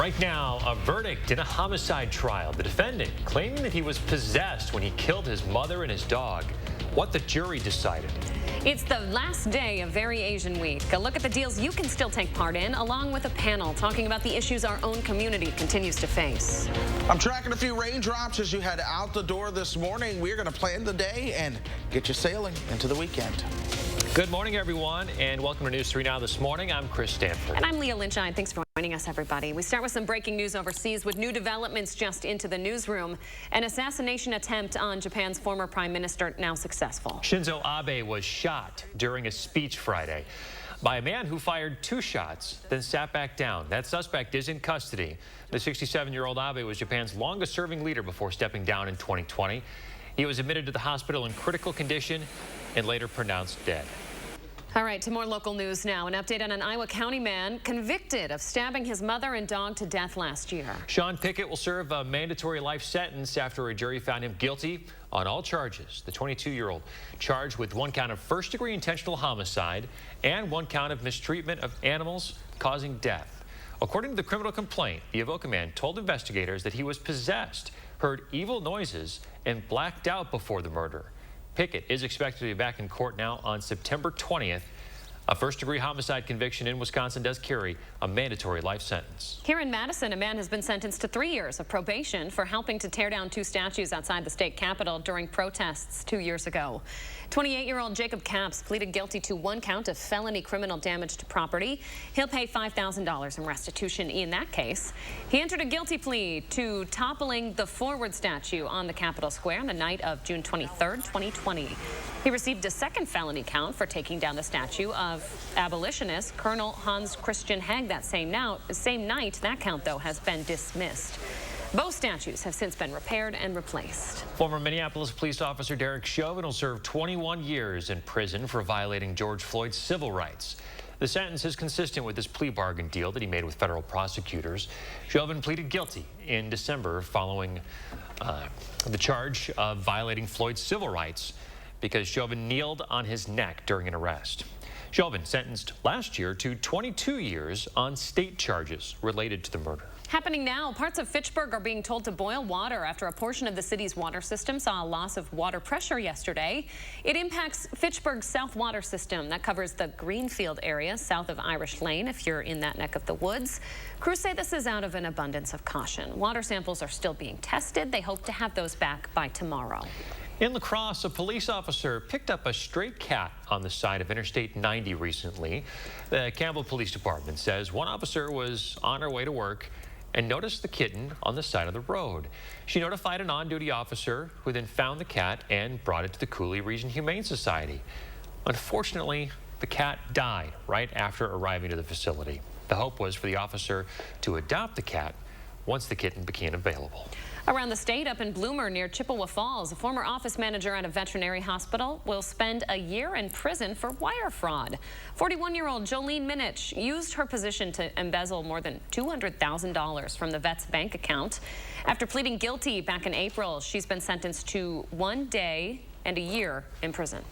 Right now, a verdict in a homicide trial. The defendant claiming that he was possessed when he killed his mother and his dog. What the jury decided. It's the last day of Very Asian Week. A look at the deals you can still take part in, along with a panel talking about the issues our own community continues to face. I'm tracking a few raindrops as you head out the door this morning. We're going to plan the day and get you sailing into the weekend. Good morning, everyone, and welcome to News 3 Now this morning. I'm Chris Stanford. And I'm Leah Lynchine. Thanks for joining us, everybody. We start with some breaking news overseas with new developments just into the newsroom. An assassination attempt on Japan's former prime minister now successful. Shinzo Abe was shot during a speech Friday by a man who fired 2 shots, then sat back down. That suspect is in custody. The 67-year-old Abe was Japan's longest-serving leader before stepping down in 2020. He was admitted to the hospital in critical condition and later pronounced dead. All right, to more local news now. An update on an Iowa County man convicted of stabbing his mother and dog to death last year. Sean Pickett will serve a mandatory life sentence after a jury found him guilty on all charges. The 22-year-old charged with 1 count of first-degree intentional homicide and 1 count of mistreatment of animals causing death. According to the criminal complaint, the Avoca man told investigators that he was possessed, heard evil noises, and blacked out before the murder. Pickett is expected to be back in court now on September 20th. A first-degree homicide conviction in Wisconsin does carry a mandatory life sentence. Here in Madison, a man has been sentenced to 3 years of probation for helping to tear down 2 statues outside the state capitol during protests 2 years ago. 28-year-old Jacob Capps pleaded guilty to 1 count of felony criminal damage to property. He'll pay $5,000 in restitution in that case. He entered a guilty plea to toppling the Forward statue on the Capitol Square on the night of June 23rd, 2020. He received a 2nd felony count for taking down the statue of abolitionist Colonel Hans Christian Heg that same night. That count, though, has been dismissed. Both statues have since been repaired and replaced. Former Minneapolis police officer Derek Chauvin will serve 21 years in prison for violating George Floyd's civil rights. The sentence is consistent with his plea bargain deal that he made with federal prosecutors. Chauvin pleaded guilty in December following the charge of violating Floyd's civil rights because Chauvin kneeled on his neck during an arrest. Chauvin sentenced last year to 22 years on state charges related to the murder. Happening now, parts of Fitchburg are being told to boil water after a portion of the city's water system saw a loss of water pressure yesterday. It impacts Fitchburg's south water system that covers the Greenfield area south of Irish Lane if you're in that neck of the woods. Crews say this is out of an abundance of caution. Water samples are still being tested. They hope to have those back by tomorrow. In La Crosse, a police officer picked up a stray cat on the side of Interstate 90 recently. The Campbell Police Department says one officer was on her way to work and noticed the kitten on the side of the road. She notified an on-duty officer who then found the cat and brought it to the Cooley Region Humane Society. Unfortunately, the cat died right after arriving to the facility. The hope was for the officer to adopt the cat once the kitten became available. Around the state, up in Bloomer near Chippewa Falls, a former office manager at a veterinary hospital will spend a year in prison for wire fraud. 41-year-old Jolene Minich used her position to embezzle more than $200,000 from the vet's bank account. After pleading guilty back in April, she's been sentenced to 1 day and a year in prison.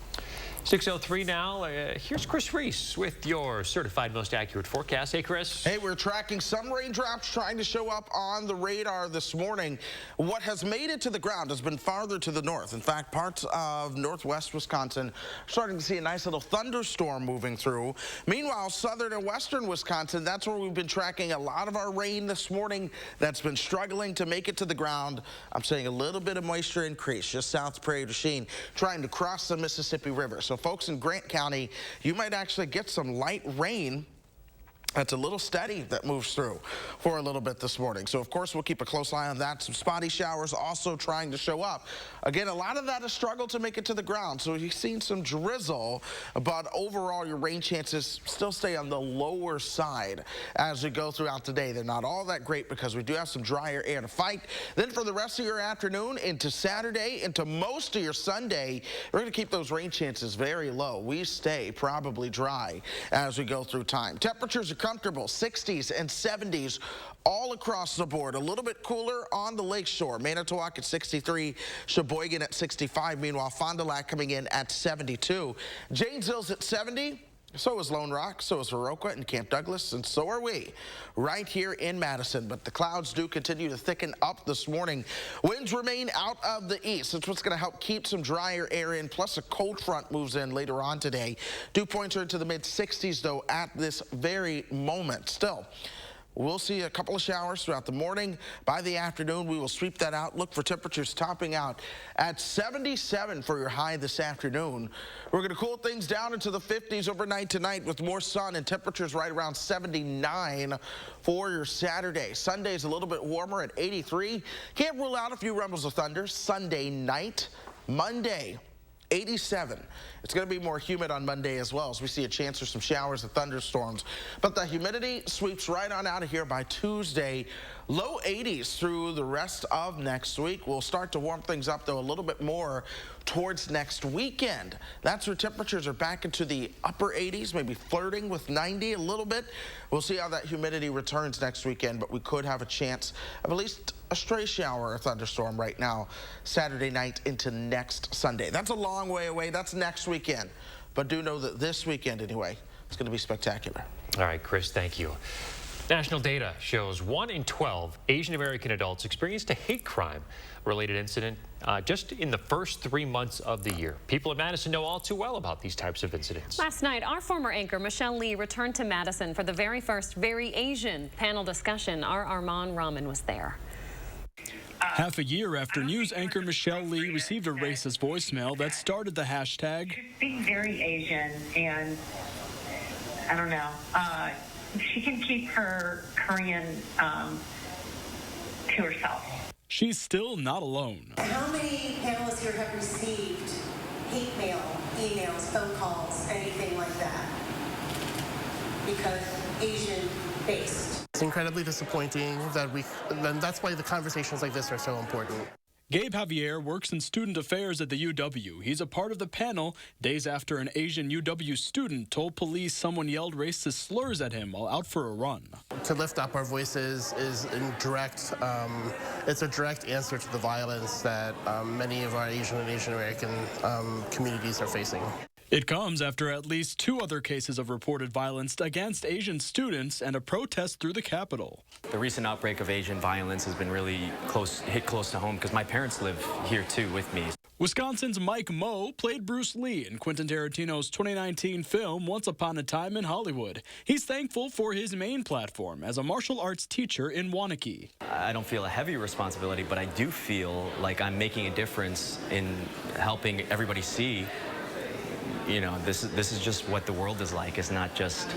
6:03 now. Here's Chris Reese with your certified most accurate forecast. Hey, Chris. Hey, we're tracking some raindrops trying to show up on the radar this morning. What has made it to the ground has been farther to the north. In fact, parts of northwest Wisconsin are starting to see a nice little thunderstorm moving through. Meanwhile, southern and western Wisconsin, that's where we've been tracking a lot of our rain this morning that's been struggling to make it to the ground. I'm saying a little bit of moisture increase just south of Prairie du Chien, trying to cross the Mississippi River. So folks in Grant County, you might actually get some light rain. That's a little steady that moves through for a little bit this morning. So, of course, we'll keep a close eye on that. Some spotty showers also trying to show up. Again, a lot of that has struggled to make it to the ground. So you've seen some drizzle, but overall your rain chances still stay on the lower side as we go throughout the day. They're not all that great because we do have some drier air to fight. Then for the rest of your afternoon into Saturday, into most of your Sunday, we're going to keep those rain chances very low. We stay probably dry as we go through time. Temperatures are comfortable, 60s and 70s all across the board. A little bit cooler on the lakeshore. Manitowoc at 63, Sheboygan at 65. Meanwhile, Fond du Lac coming in at 72. Janesville's at 70. So is Lone Rock, so is Viroqua and Camp Douglas, and so are we right here in Madison. But the clouds do continue to thicken up this morning. Winds remain out of the east. That's what's going to help keep some drier air in, plus a cold front moves in later on today. Dew points are into the mid-60s, though, at this very moment. Still, we'll see a couple of showers throughout the morning. By the afternoon, we will sweep that out. Look for temperatures topping out at 77 for your high this afternoon. We're going to cool things down into the 50s overnight tonight with more sun and temperatures right around 79 for your Saturday. Sunday's a little bit warmer at 83. Can't rule out a few rumbles of thunder Sunday night. Monday, 87. It's going to be more humid on Monday as well, as we see a chance for some showers and thunderstorms. But the humidity sweeps right on out of here by Tuesday. Low 80s through the rest of next week. We'll start to warm things up, though, a little bit more towards next weekend. That's where temperatures are back into the upper 80s, maybe flirting with 90 a little bit. We'll see how that humidity returns next weekend, but we could have a chance of at least a stray shower or thunderstorm right now Saturday night into next Sunday. That's a long way away. That's next weekend. But do know that this weekend, anyway, it's going to be spectacular. All right, Chris, thank you. National data shows 1 in 12 Asian American adults experienced a hate crime-related incident just in the first 3 months of the year. People in Madison know all too well about these types of incidents. Last night, our former anchor, Michelle Lee, returned to Madison for the very first Very Asian panel discussion. Our Armand Rahman was there. Half a year after news anchor Michelle Lee received a racist voicemail that started the hashtag Being very Asian, and I don't know, she can keep her Korean to herself. She's still not alone. How many panelists here have received hate mail, emails, phone calls, anything like that? Because Asian-based. It's incredibly disappointing that and that's why the conversations like this are so important. Gabe Javier works in student affairs at the UW. He's a part of the panel days after an Asian UW student told police someone yelled racist slurs at him while out for a run. To lift up our voices is it's a direct answer to the violence that many of our Asian and Asian American communities are facing. It comes after at least 2 other cases of reported violence against Asian students and a protest through the Capitol. The recent outbreak of Asian violence has been really hit close to home because my parents live here too with me. Wisconsin's Mike Moe played Bruce Lee in Quentin Tarantino's 2019 film Once Upon a Time in Hollywood. He's thankful for his main platform as a martial arts teacher in Waunakee. I don't feel a heavy responsibility, but I do feel like I'm making a difference in helping everybody see, you know, this is just what the world is like. It's not just,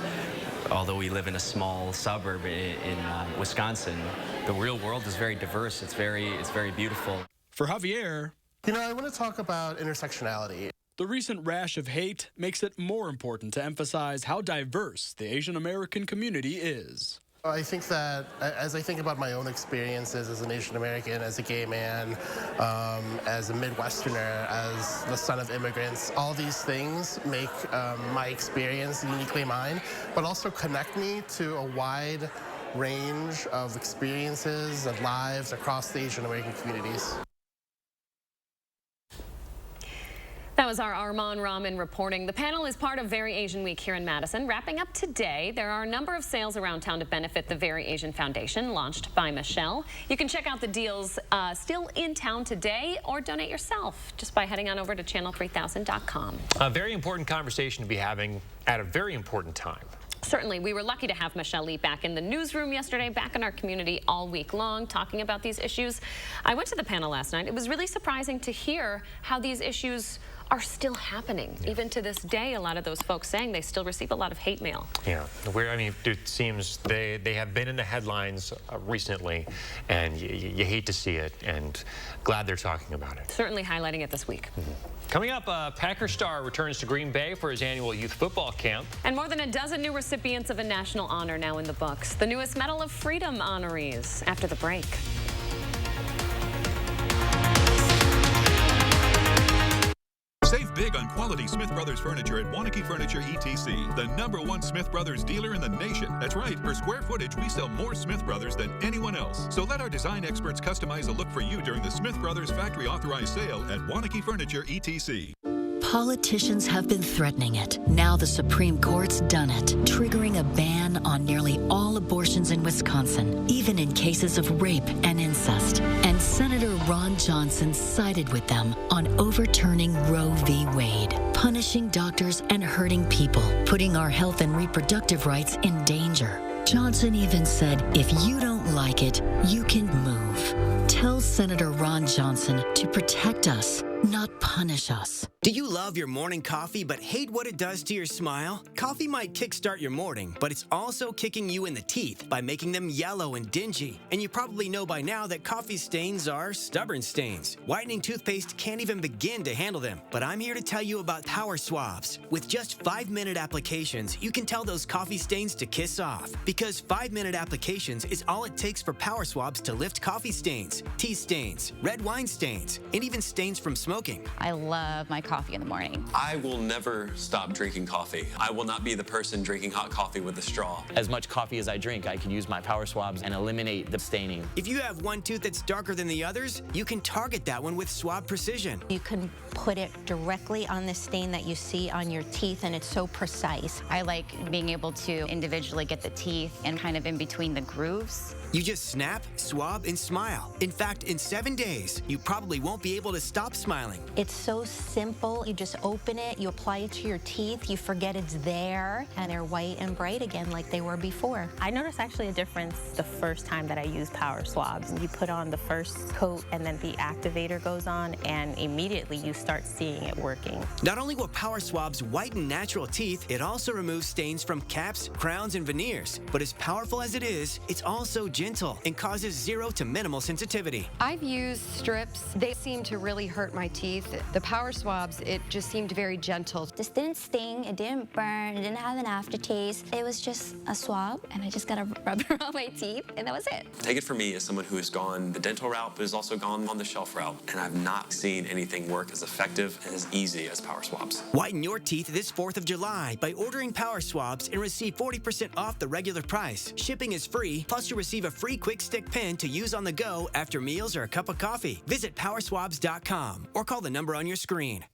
although we live in a small suburb in Wisconsin, the real world is very diverse. It's very beautiful. For Javier, you know, I want to talk about intersectionality. The recent rash of hate makes it more important to emphasize how diverse the Asian American community is. I think that as I think about my own experiences as an Asian American, as a gay man, as a Midwesterner, as the son of immigrants, all these things make my experience uniquely mine, but also connect me to a wide range of experiences and lives across the Asian American communities. That was our Armand Rahman reporting. The panel is part of Very Asian Week here in Madison. Wrapping up today, there are a number of sales around town to benefit the Very Asian Foundation, launched by Michelle. You can check out the deals still in town today or donate yourself just by heading on over to channel3000.com. A very important conversation to be having at a very important time. Certainly. We were lucky to have Michelle Lee back in the newsroom yesterday, back in our community all week long, talking about these issues. I went to the panel last night. It was really surprising to hear how these issues are still happening. Yeah. Even to this day, a lot of those folks saying they still receive a lot of hate mail. Yeah, I mean, it seems they have been in the headlines recently, and you hate to see it, and glad they're talking about it. Certainly highlighting it this week. Coming up, Packer star returns to Green Bay for his annual youth football camp. And more than a dozen new recipients of a national honor now in the books. The newest Medal of Freedom honorees after the break. Save big on quality Smith Brothers furniture at Waunakee Furniture ETC, the #1 Smith Brothers dealer in the nation. That's right, per square footage, we sell more Smith Brothers than anyone else. So let our design experts customize a look for you during the Smith Brothers factory authorized sale at Waunakee Furniture ETC. Politicians have been threatening it. Now the Supreme Court's done it, triggering a ban on nearly all abortions in Wisconsin, even in cases of rape and incest. And Senator Ron Johnson sided with them on overturning Roe v. Wade, punishing doctors and hurting people, putting our health and reproductive rights in danger. Johnson even said, if you don't like it, you can move. Tell Senator Ron Johnson to protect us, not punish us. Do you love your morning coffee but hate what it does to your smile? Coffee might kickstart your morning, but it's also kicking you in the teeth by making them yellow and dingy. And you probably know by now that coffee stains are stubborn stains. Whitening toothpaste can't even begin to handle them. But I'm here to tell you about Power Swabs. With just 5-minute applications, you can tell those coffee stains to kiss off. Because 5-minute applications is all it takes for Power Swabs to lift coffee stains, tea stains, red wine stains, and even stains from smoking. I love my coffee in the morning. I will never stop drinking coffee. I will not be the person drinking hot coffee with a straw. As much coffee as I drink, I can use my Power Swabs and eliminate the staining. If you have one tooth that's darker than the others, you can target that one with Swab Precision. You can put it directly on the stain that you see on your teeth, and it's so precise. I like being able to individually get the teeth and kind of in between the grooves. You just snap, swab, and smile. In fact, in 7 days, you probably won't be able to stop smiling. It's so simple. You just open it, you apply it to your teeth, you forget it's there, and they're white and bright again like they were before. I noticed actually a difference the first time that I used Power Swabs. You put on the first coat and then the activator goes on, and immediately you start seeing it working. Not only will Power Swabs whiten natural teeth, it also removes stains from caps, crowns, and veneers. But as powerful as it is, it's also gentle and causes 0 to minimal sensitivity. I've used strips. They seem to really hurt my teeth. The Power Swabs, it just seemed very gentle. This didn't sting, it didn't burn, it didn't have an aftertaste. It was just a swab, and I just got to rub it on my teeth, and that was it. Take it from me as someone who has gone the dental route, but has also gone on the shelf route, and I've not seen anything work as effective and as easy as Power Swabs. Whiten your teeth this 4th of July by ordering Power Swabs and receive 40% off the regular price. Shipping is free, plus you receive a free quick stick pen to use on the go after meals or a cup of coffee. Visit powerswabs.com or call the number on your screen.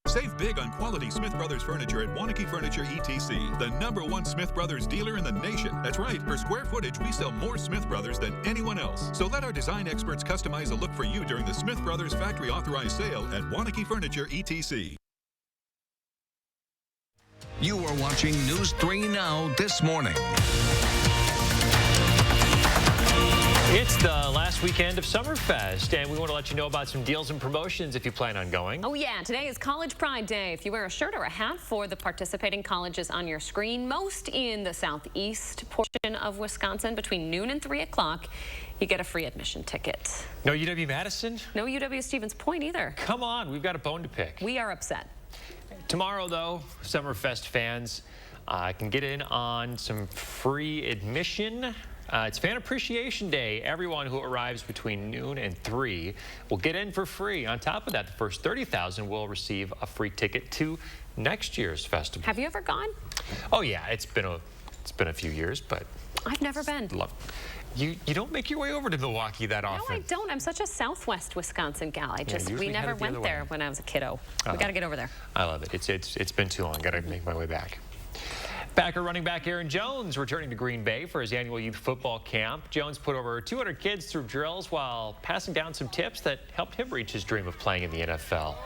Save big on quality Smith Brothers furniture at Wanakee Furniture ETC, the #1 Smith Brothers dealer in the nation. That's right, per square footage, we sell more Smith Brothers than anyone else. So let our design experts customize a look for you during the Smith Brothers factory authorized sale at Wanakee Furniture ETC. You are watching News 3 Now this morning. It's the last weekend of Summerfest, and we want to let you know about some deals and promotions if you plan on going. Oh yeah, today is College Pride Day. If you wear a shirt or a hat for the participating colleges on your screen, most in the southeast portion of Wisconsin, between noon and 3 o'clock, you get a free admission ticket. No UW-Madison? No UW-Stevens Point either. Come on, we've got a bone to pick. We are upset. Tomorrow, though, Summerfest fans can get in on some free admission. It's Fan Appreciation Day. Everyone who arrives between noon and 3 will get in for free. On top of that, the first 30,000 will receive a free ticket to next year's festival. Have you ever gone? Oh yeah, it's been a few years, but I've never been. You don't make your way over to Milwaukee that often. No, I don't. I'm such a Southwest Wisconsin gal. We never went there when I was a kiddo. We got to get over there. I love it. It's been too long. Got to make my way back. Packer running back Aaron Jones returning to Green Bay for his annual youth football camp. Jones put over 200 kids through drills while passing down some tips that helped him reach his dream of playing in the NFL.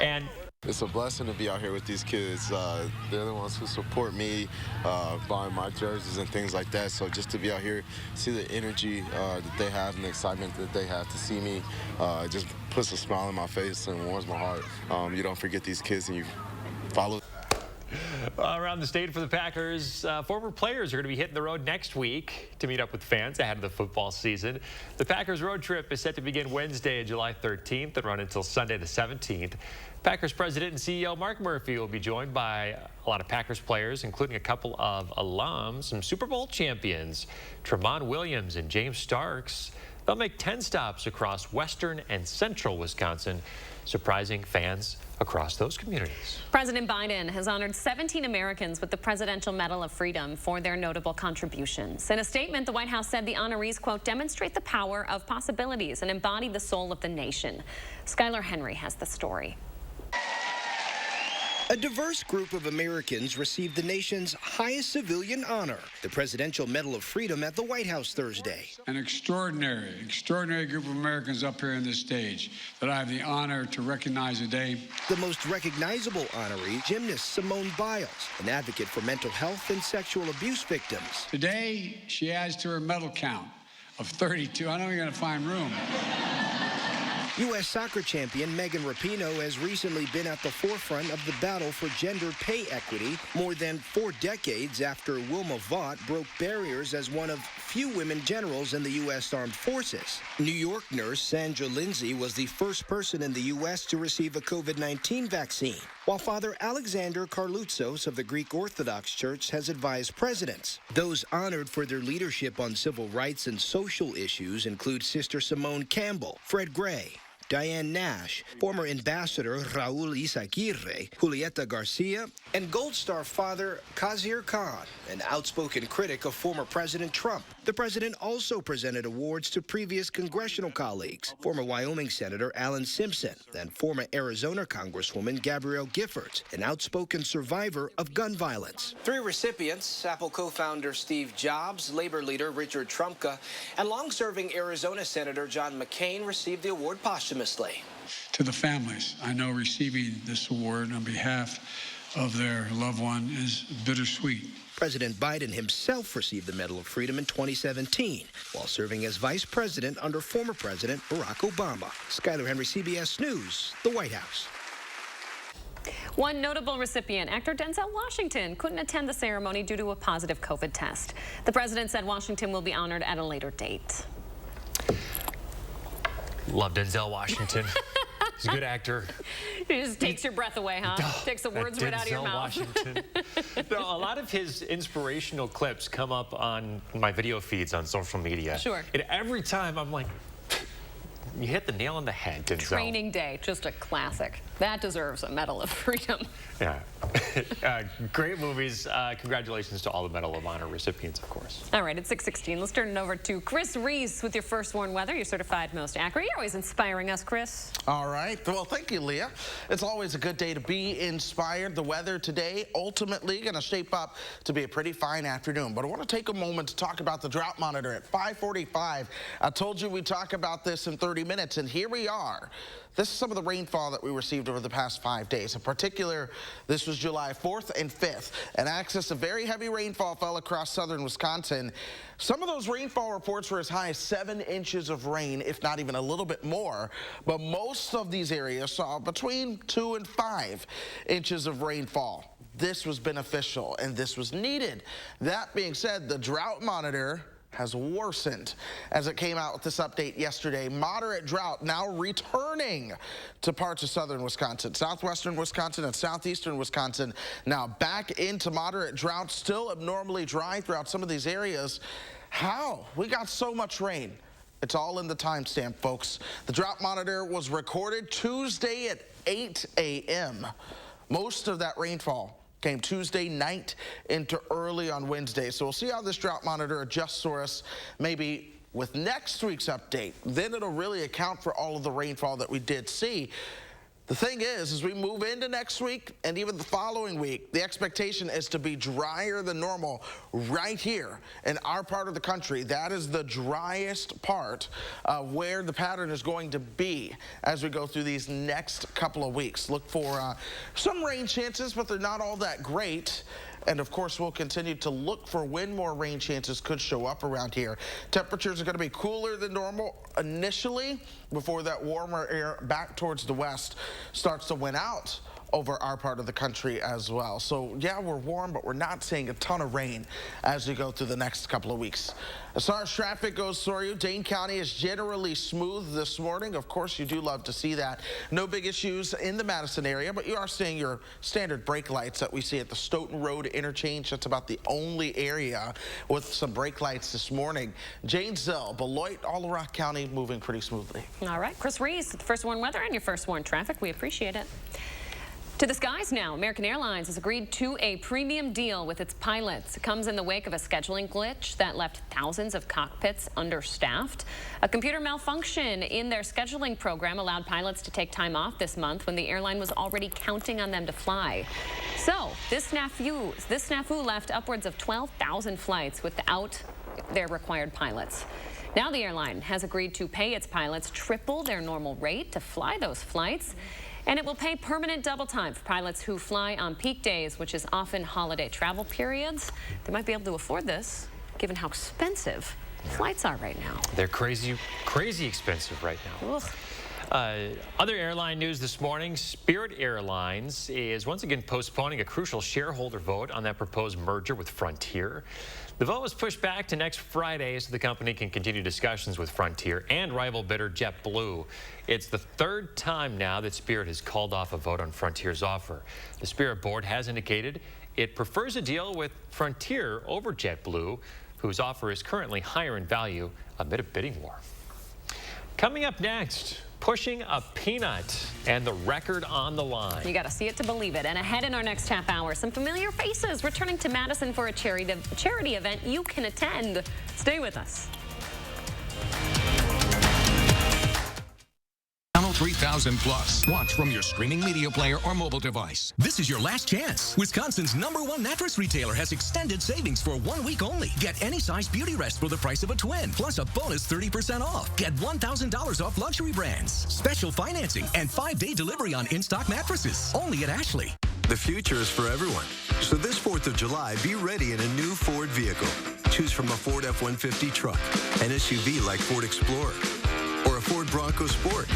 And it's a blessing to be out here with these kids. They're the ones who support me, buying my jerseys and things like that. So just to be out here, see the energy that they have and the excitement that they have to see me, just puts a smile on my face and warms my heart. You don't forget these kids and you follow. Around the state for the Packers, former players are going to be hitting the road next week to meet up with fans ahead of the football season. The Packers road trip is set to begin Wednesday, July 13th and run until Sunday the 17th. Packers president and CEO Mark Murphy will be joined by a lot of Packers players, including a couple of alums, some Super Bowl champions, Tremont Williams and James Starks. They'll make 10 stops across western and central Wisconsin, surprising fans across those communities. President Biden has honored 17 Americans with the Presidential Medal of Freedom for their notable contributions. In a statement, the White House said the honorees, quote, demonstrate the power of possibilities and embody the soul of the nation. Skylar Henry has the story. A diverse group of Americans received the nation's highest civilian honor, the Presidential Medal of Freedom at the White House Thursday. An extraordinary group of Americans up here on this stage that I have the honor to recognize today. The most recognizable honoree, gymnast Simone Biles, an advocate for mental health and sexual abuse victims. Today, she adds to her medal count of 32. I know you're going to find room. U.S. soccer champion Megan Rapinoe has recently been at the forefront of the battle for gender pay equity more than 4 decades after Wilma Vaught broke barriers as one of few women generals in the U.S. Armed Forces. New York nurse Sandra Lindsay was the first person in the U.S. to receive a COVID-19 vaccine, while Father Alexander Karloutsos of the Greek Orthodox Church has advised presidents. Those honored for their leadership on civil rights and social issues include Sister Simone Campbell, Fred Gray, Diane Nash, former Ambassador Raul Izaguirre, Julieta Garcia, and Gold Star Father Kazir Khan, an outspoken critic of former President Trump. The president also presented awards to previous congressional colleagues, former Wyoming Senator Alan Simpson and former Arizona Congresswoman Gabrielle Giffords, an outspoken survivor of gun violence. 3 recipients, Apple co-founder Steve Jobs, labor leader Richard Trumka, and long-serving Arizona Senator John McCain received the award posthumously. To the families, I know receiving this award on behalf of their loved one is bittersweet. President Biden himself received the Medal of Freedom in 2017 while serving as vice president under former President Barack Obama. Skyler Henry, CBS News, the White House. One notable recipient, actor Denzel Washington, couldn't attend the ceremony due to a positive COVID test. The president said Washington will be honored at a later date. Love Denzel Washington. He's a good actor. He just takes your breath away, huh? Takes the words right out of your mouth. Washington. No, a lot of his inspirational clips come up on my video feeds on social media. Sure. And every time I'm like, you hit the nail on the head, Denzel. Training Day, just a classic. That deserves a Medal of Freedom. Yeah. Great movies. Congratulations to all the Medal of Honor recipients, of course. All right, it's 6:16. Let's turn it over to Chris Reese with your First Warn Weather, your certified most accurate. You're always inspiring us, Chris. All right. Well, thank you, Leah. It's always a good day to be inspired. The weather today ultimately going to shape up to be a pretty fine afternoon. But I want to take a moment to talk about the drought monitor at 5:45. I told you we'd talk about this in 30 minutes, and here we are. This is some of the rainfall that we received over the past 5 days. In particular, this was July 4th and 5th. An axis of very heavy rainfall fell across southern Wisconsin. Some of those rainfall reports were as high as 7 inches of rain, if not even a little bit more. But most of these areas saw between 2 and 5 inches of rainfall. This was beneficial and this was needed. That being said, the drought monitor has worsened as it came out with this update yesterday. Moderate drought now returning to parts of southern Wisconsin, southwestern Wisconsin, and southeastern Wisconsin. Now back into moderate drought, still abnormally dry throughout some of these areas. How? We got so much rain. It's all in the timestamp, folks. The drought monitor was recorded Tuesday at 8 a.m. Most of that rainfall came Tuesday night into early on Wednesday. So we'll see how this drought monitor adjusts for us maybe with next week's update. Then it'll really account for all of the rainfall that we did see. The thing is, as we move into next week and even the following week, the expectation is to be drier than normal right here in our part of the country. That is the driest part where the pattern is going to be as we go through these next couple of weeks. Look for some rain chances, but they're not all that great. And of course, we'll continue to look for when more rain chances could show up around here. Temperatures are going to be cooler than normal initially before that warmer air back towards the west starts to win out over our part of the country as well. So yeah, we're warm, but we're not seeing a ton of rain as we go through the next couple of weeks. As far as traffic goes for you, Dane County is generally smooth this morning. Of course, you do love to see that. No big issues in the Madison area, but you are seeing your standard brake lights that we see at the Stoughton Road interchange. That's about the only area with some brake lights this morning. Janesville, Beloit, all around county moving pretty smoothly. All right, Chris Reese, First Warn Weather and your First Warn Traffic. We appreciate it. To the skies now. American Airlines has agreed to a premium deal with its pilots. It comes in the wake of a scheduling glitch that left thousands of cockpits understaffed. A computer malfunction in their scheduling program allowed pilots to take time off this month when the airline was already counting on them to fly. So this snafu left upwards of 12,000 flights without their required pilots. Now the airline has agreed to pay its pilots triple their normal rate to fly those flights. And it will pay permanent double time for pilots who fly on peak days, which is often holiday travel periods. They might be able to afford this, given how expensive flights are right now. They're crazy expensive right now. Ugh. Other airline news this morning, Spirit Airlines is once again postponing a crucial shareholder vote on that proposed merger with Frontier. The vote was pushed back to next Friday so the company can continue discussions with Frontier and rival bidder JetBlue. It's the third time now that Spirit has called off a vote on Frontier's offer. The Spirit board has indicated it prefers a deal with Frontier over JetBlue, whose offer is currently higher in value amid a bidding war. Coming up next, pushing a peanut and the record on the line. You got to see it to believe it. And ahead in our next half hour, some familiar faces returning to Madison for a charity event you can attend. Stay with us. Channel 3000 Plus. Watch from your streaming media player or mobile device. This is your last chance. Wisconsin's #1 mattress retailer has extended savings for 1 week only. Get any size Beauty Rest for the price of a twin, plus a bonus 30% off. Get $1,000 off luxury brands, special financing, and 5-day delivery on in-stock mattresses. Only at Ashley. The future is for everyone. So this 4th of July, be ready in a new Ford vehicle. Choose from a Ford F-150 truck, an SUV like Ford Explorer, or a Ford Bronco Sport.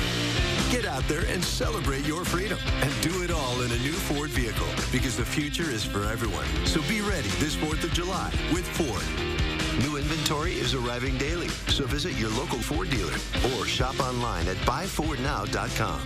Get out there and celebrate your freedom and do it all in a new Ford vehicle, because the future is for everyone. So be ready this 4th of July with Ford. New inventory is arriving daily, so visit your local Ford dealer or shop online at buyfordnow.com.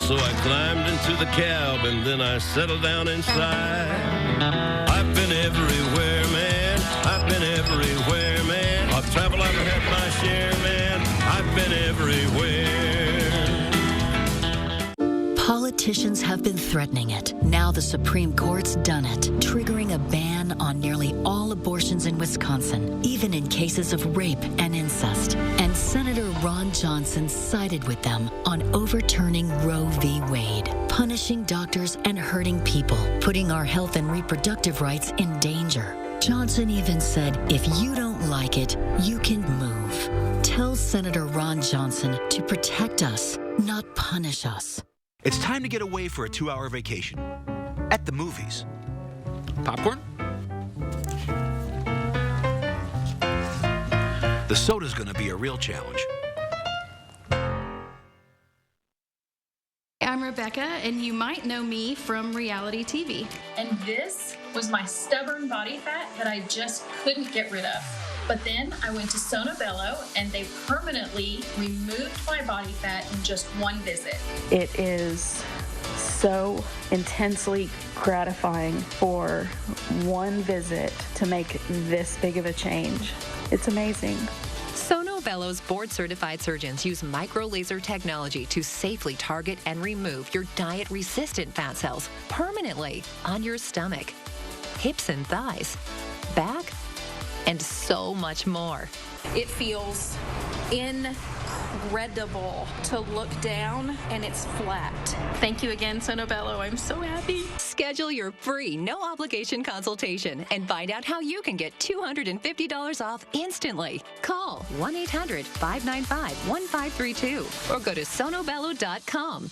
So I climbed into the cab and then I settled down inside. I've been everywhere, man. I've been everywhere, man. I've traveled, I've had my share, man. I've been everywhere. Politicians have been threatening it. Now the Supreme Court's done it, triggering a ban on nearly all abortions in Wisconsin, even in cases of rape and incest. And Senator Ron Johnson sided with them on overturning Roe v. Wade, punishing doctors and hurting people, putting our health and reproductive rights in danger. Johnson even said, if you don't like it, you can move. Tell Senator Ron Johnson to protect us, not punish us. It's time to get away for a 2-hour vacation. At the movies. Popcorn? The soda's gonna be a real challenge. I'm Rebecca, and you might know me from reality TV. And this was my stubborn body fat that I just couldn't get rid of. But then I went to Sono Bello, and they permanently removed my body fat in just one visit. It is so intensely gratifying for one visit to make this big of a change. It's amazing. Sono Bello's board-certified surgeons use micro-laser technology to safely target and remove your diet-resistant fat cells permanently on your stomach, hips and thighs, back, and so much more. It feels incredible to look down and it's flat. Thank you again, Sono Bello. I'm so happy. Schedule your free, no-obligation consultation and find out how you can get $250 off instantly. Call 1-800-595-1532 or go to sonobello.com.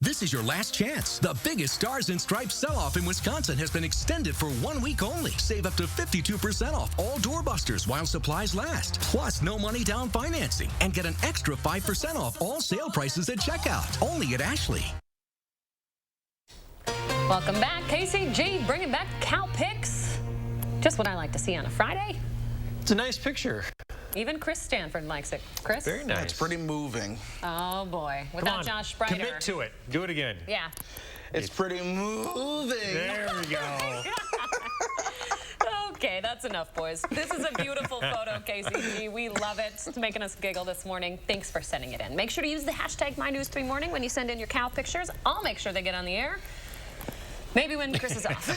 This is your last chance. The biggest Stars and Stripes sell-off in Wisconsin has been extended for 1 week only. Save up to 52% off all doorbusters while supplies last. Plus, no money down financing. And get an extra 5% off all sale prices at checkout. Only at Ashley. Welcome back. KCG bringing back cow pics. Just what I like to see on a Friday. It's a nice picture. Even Chris Stanford likes it. Chris? Very nice. It's pretty moving. Oh, boy. Without Josh Spreiter. Commit to it. Do it again. Yeah. It's pretty moving. There we go. Okay, that's That's enough, boys. This is a beautiful photo, KCG. We love it. It's making us giggle this morning. Thanks for sending it in. Make sure to use the hashtag MyNews3Morning when you send in your cow pictures. I'll make sure they get on the air. Maybe when Chris is off.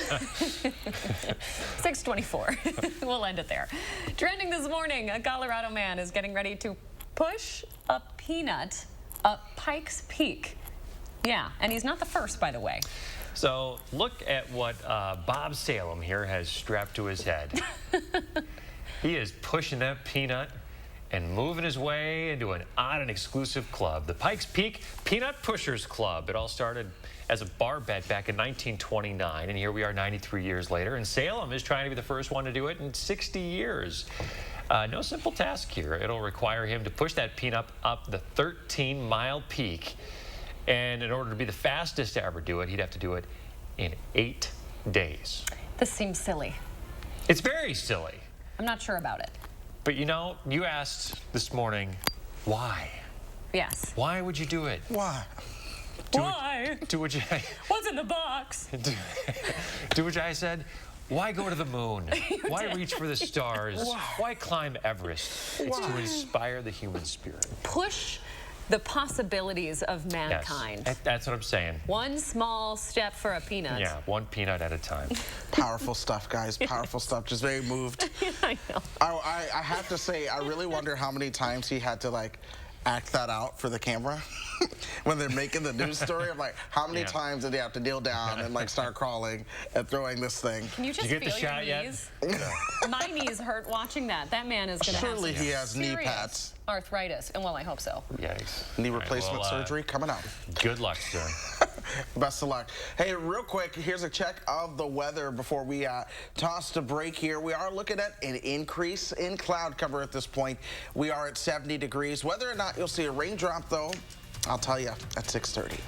6:24. We'll end it there. Trending this morning, a Colorado man is getting ready to push a peanut up Pikes Peak. Yeah, and he's not the first, by the way. So look at what Bob Salem here has strapped to his head. He is pushing that peanut and moving his way into an odd and exclusive club, the Pikes Peak Peanut Pushers Club. It all started as a bar bet back in 1929, and here we are 93 years later, and Salem is trying to be the first one to do it in 60 years. No simple task here. It'll require him to push that peanut up the 13-mile peak. And in order to be the fastest to ever do it, he'd have to do it in 8 days. This seems silly. It's very silly. I'm not sure about it. But you know, you asked this morning, why? Yes. Why would you do it? Why? Why? Do what you... What's in the box? Do what I said. Why go to the moon? Why reach for the stars? Wow. Why climb Everest? It's to inspire the human spirit. Push the possibilities of mankind. Yes, that's what I'm saying. One small step for a peanut. Yeah, one peanut at a time. Powerful stuff, guys. Powerful stuff. Just very moved. I know. I have to say, I really wonder how many times he had to, like, act that out for the camera when they're making the news story. I'm like, how many times did he have to kneel down and like start crawling and throwing this thing? Can you just Did you get feel the shot your knees? My knees hurt watching that. That man is going to have Surely some he has knee serious pads. Arthritis. And well, I hope so. Yikes. Knee replacement surgery coming up. Good luck, sir. Best of luck. Hey, real quick, here's a check of the weather before we toss the break here. We are looking at an increase in cloud cover at this point. We are at 70 degrees. Whether or not you'll see a raindrop, though, I'll tell you at 6:30.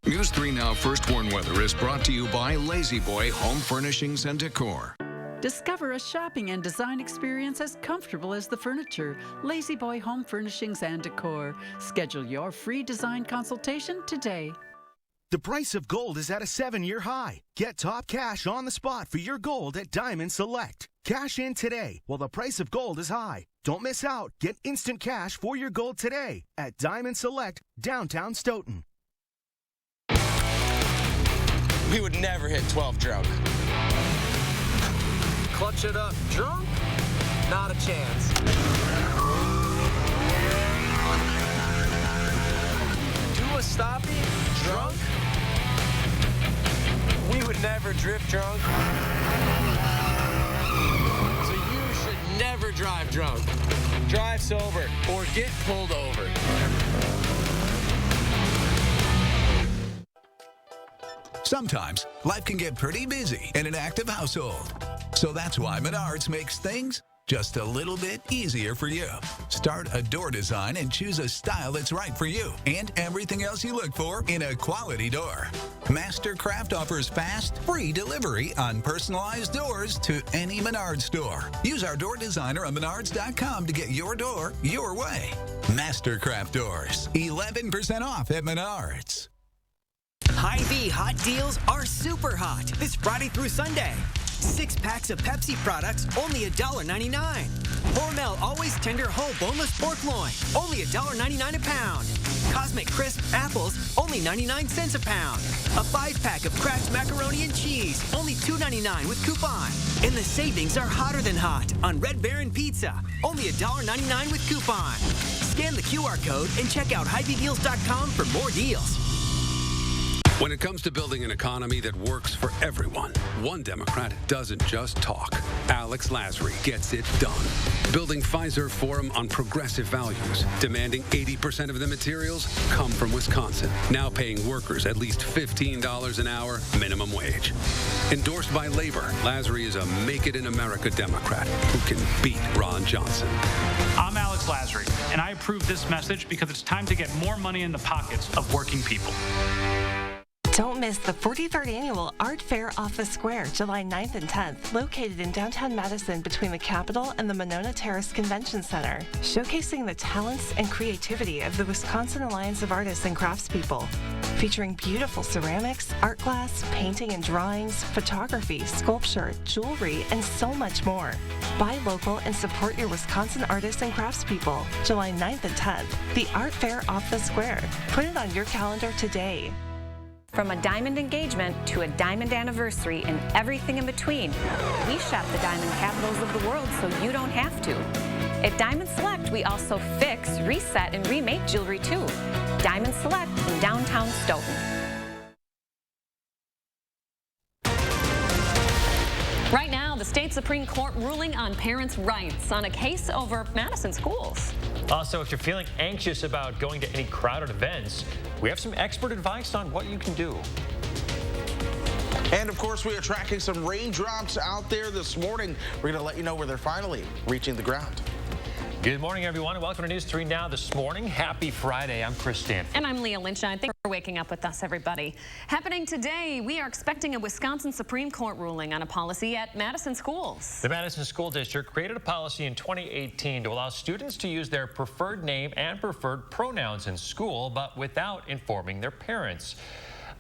News 3 Now First Warn Weather is brought to you by Lazy Boy Home Furnishings and Decor. Discover a shopping and design experience as comfortable as the furniture. Lazy Boy Home Furnishings and Decor. Schedule your free design consultation today. The price of gold is at a 7-year high. Get top cash on the spot for your gold at Diamond Select. Cash in today while the price of gold is high. Don't miss out. Get instant cash for your gold today at Diamond Select, downtown Stoughton. We would never hit 12 drunk. Clutch it up drunk? Not a chance. Do a stoppie drunk? We would never drift drunk. So you should never drive drunk. Drive sober or get pulled over. Sometimes life can get pretty busy in an active household. So that's why Menards makes things just a little bit easier for you. Start a door design and choose a style that's right for you and everything else you look for in a quality door. Mastercraft offers fast, free delivery on personalized doors to any Menards store. Use our door designer on Menards.com to get your door your way. Mastercraft doors, 11% off at Menards. Hy-Vee hot deals are super hot this Friday through Sunday. 6 packs of Pepsi products, only $1.99. Hormel Always Tender Whole Boneless Pork Loin, only $1.99 a pound. Cosmic Crisp Apples, only 99 cents a pound. A 5-pack of Kraft Macaroni and Cheese, only $2.99 with coupon. And the savings are hotter than hot on Red Baron Pizza, only $1.99 with coupon. Scan the QR code and check out HyVeeDeals.com for more deals. When it comes to building an economy that works for everyone, one Democrat doesn't just talk. Alex Lasry gets it done. Building Pfizer Forum on progressive values, demanding 80% of the materials come from Wisconsin, now paying workers at least $15 an hour minimum wage. Endorsed by labor, Lasry is a Make It in America Democrat who can beat Ron Johnson. I'm Alex Lasry, and I approve this message because it's time to get more money in the pockets of working people. Don't miss the 43rd Annual Art Fair off the Square, July 9th and 10th, located in downtown Madison between the Capitol and the Monona Terrace Convention Center, showcasing the talents and creativity of the Wisconsin Alliance of Artists and Craftspeople. Featuring beautiful ceramics, art glass, painting and drawings, photography, sculpture, jewelry, and so much more. Buy local and support your Wisconsin artists and craftspeople. July 9th and 10th, the Art Fair off the Square. Put it on your calendar today. From a diamond engagement to a diamond anniversary and everything in between, we shop the diamond capitals of the world so you don't have to. At Diamond Select, we also fix, reset, and remake jewelry too. Diamond Select in downtown Stoughton. Right now, the state Supreme Court ruling on parents' rights on a case over Madison schools. Also, if you're feeling anxious about going to any crowded events, we have some expert advice on what you can do. And of course, we are tracking some raindrops out there this morning. We're going to let you know where they're finally reaching the ground. Good morning, everyone, and welcome to News 3 Now this morning. Happy Friday. I'm Chris Stanford. And I'm Leah Lynchine. Thanks for waking up with us, everybody. Happening today, we are expecting a Wisconsin Supreme Court ruling on a policy at Madison schools. The Madison School District created a policy in 2018 to allow students to use their preferred name and preferred pronouns in school, but without informing their parents.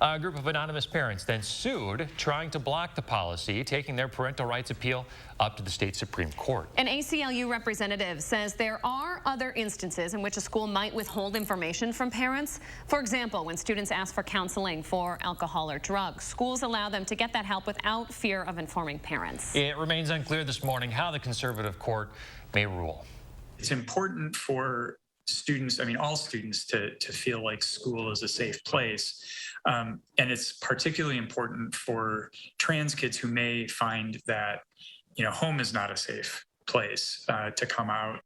A group of anonymous parents then sued, trying to block the policy, taking their parental rights appeal up to the state Supreme Court. An ACLU representative says there are other instances in which a school might withhold information from parents. For example, when students ask for counseling for alcohol or drugs, schools allow them to get that help without fear of informing parents. It remains unclear this morning how the conservative court may rule. It's important for students, I mean all students, to feel like school is a safe place. And it's particularly important for trans kids who may find that, home is not a safe place to come out.